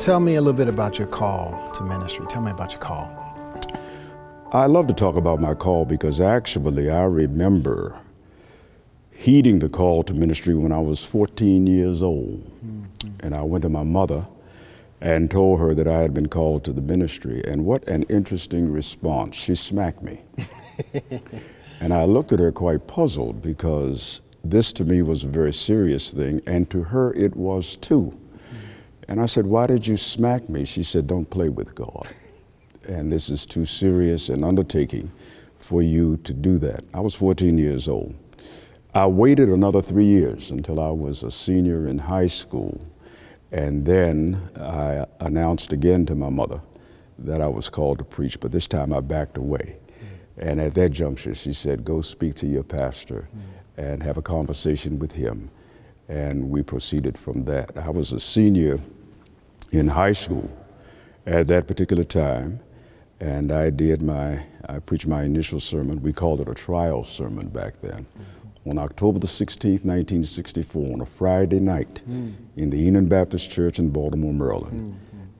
Tell me a little bit about your call to ministry. Tell me about your call. I love to talk about my call because actually I remember heeding the call to ministry when I was 14 years old. Mm-hmm. And I went to my mother and told her that I had been called to the ministry. And what an interesting response. She smacked me. And I looked at her quite puzzled because this to me was a very serious thing, and to her it was too. Mm-hmm. And I said, "Why did you smack me?" She said, "Don't play with God. And this is too serious an undertaking for you to do that." I was 14 years old. I waited another 3 years until I was a senior in high school. And then I announced again to my mother that I was called to preach, but this time I backed away. Mm. And at that juncture, she said, "Go speak to your pastor and have a conversation with him." And we proceeded from that. I was a senior in high school at that particular time. And I preached my initial sermon. We called it a trial sermon back then. Mm-hmm. On October the 16th, 1964, on a Friday night in the Enon Baptist Church in Baltimore, Maryland,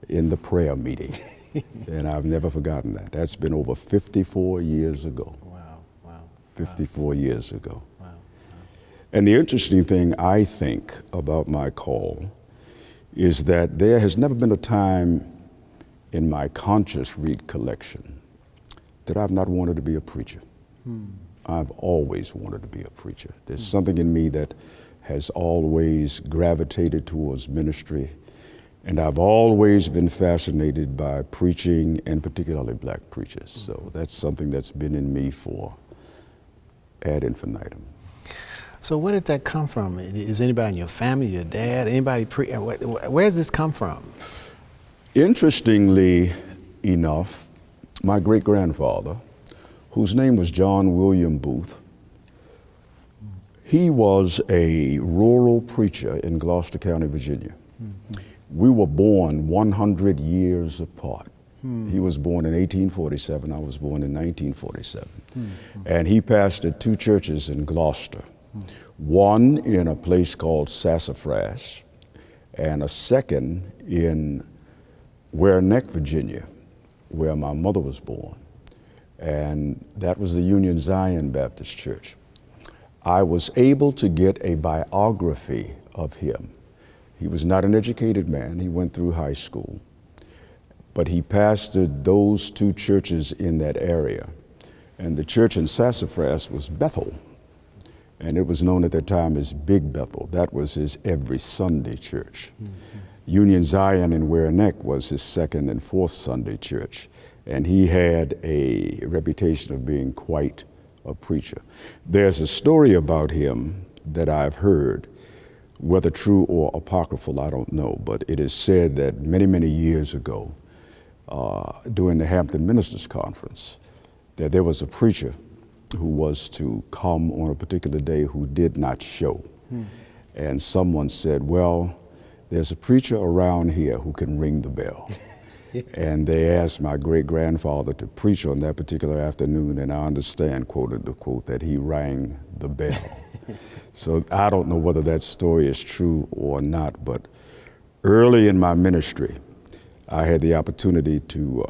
in the prayer meeting. And I've never forgotten that. That's been over 54 years ago. Wow. 54 years ago. Wow. And the interesting thing I think about my call is that there has never been a time in my conscious recollection that I've not wanted to be a preacher. I've always wanted to be a preacher. There's something in me that has always gravitated towards ministry, and I've always been fascinated by preaching, and particularly black preachers. So that's something that's been in me for ad infinitum. So where did that come from? Is anybody in your family, your dad, anybody where does this come from? Interestingly enough, my great-grandfather, whose name was John William Booth, he was a rural preacher in Gloucester County, Virginia. Mm-hmm. We were born 100 years apart. He was born in 1847, I was born in 1947. And he pastored two churches in Gloucester, one in a place called Sassafras, and a second in Ware Neck, Virginia, where my mother was born. And that was the Union Zion Baptist Church. I was able to get a biography of him. He was not an educated man. He went through high school, but he pastored those two churches in that area. And the church in Sassafras was Bethel, and it was known at that time as Big Bethel. That was his every Sunday church. Union Zion in Ware Neck was his second and fourth Sunday church, and he had a reputation of being quite a preacher. There's a story about him that I've heard, whether true or apocryphal, I don't know, but it is said that many, many years ago, during the Hampton Ministers Conference, that there was a preacher who was to come on a particular day who did not show. And someone said, "Well, there's a preacher around here who can ring the bell." And they asked my great-grandfather to preach on that particular afternoon, and I understand, quoted the quote, that he rang the bell. So I don't know whether that story is true or not, but early in my ministry, I had the opportunity to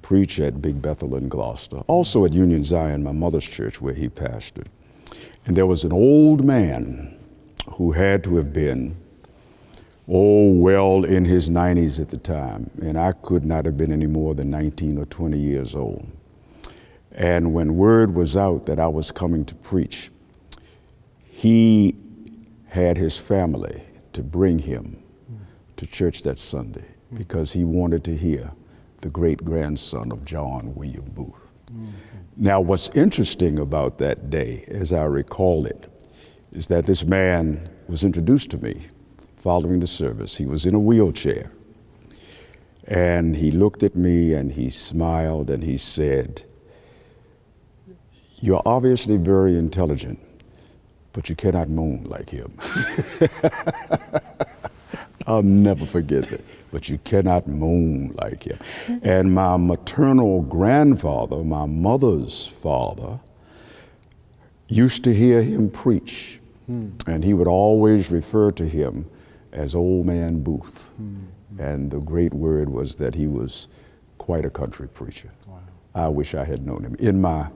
preach at Big Bethel in Gloucester, also at Union Zion, my mother's church, where he pastored. And there was an old man who had to have been well in his 90s at the time, and I could not have been any more than 19 or 20 years old. And when word was out that I was coming to preach, he had his family to bring him to church that Sunday because he wanted to hear the great-grandson of John William Booth. Now, what's interesting about that day, as I recall it, is that this man was introduced to me following the service. He was in a wheelchair, and he looked at me and he smiled and he said, "You're obviously very intelligent, but you cannot moan like him." I'll never forget that, but you cannot moan like him. And my maternal grandfather, my mother's father, used to hear him preach, and he would always refer to him as Old Man Booth. And the great word was that he was quite a country preacher. Wow. I wish I had known him. In my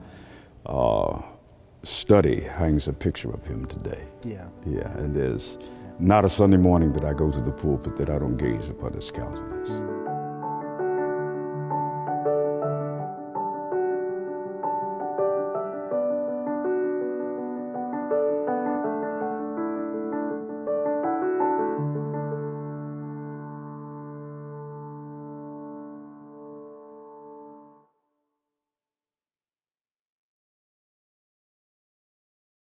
study hangs a picture of him today. Yeah. Yeah, and there's not a Sunday morning that I go to the pulpit that I don't gaze upon his countenance.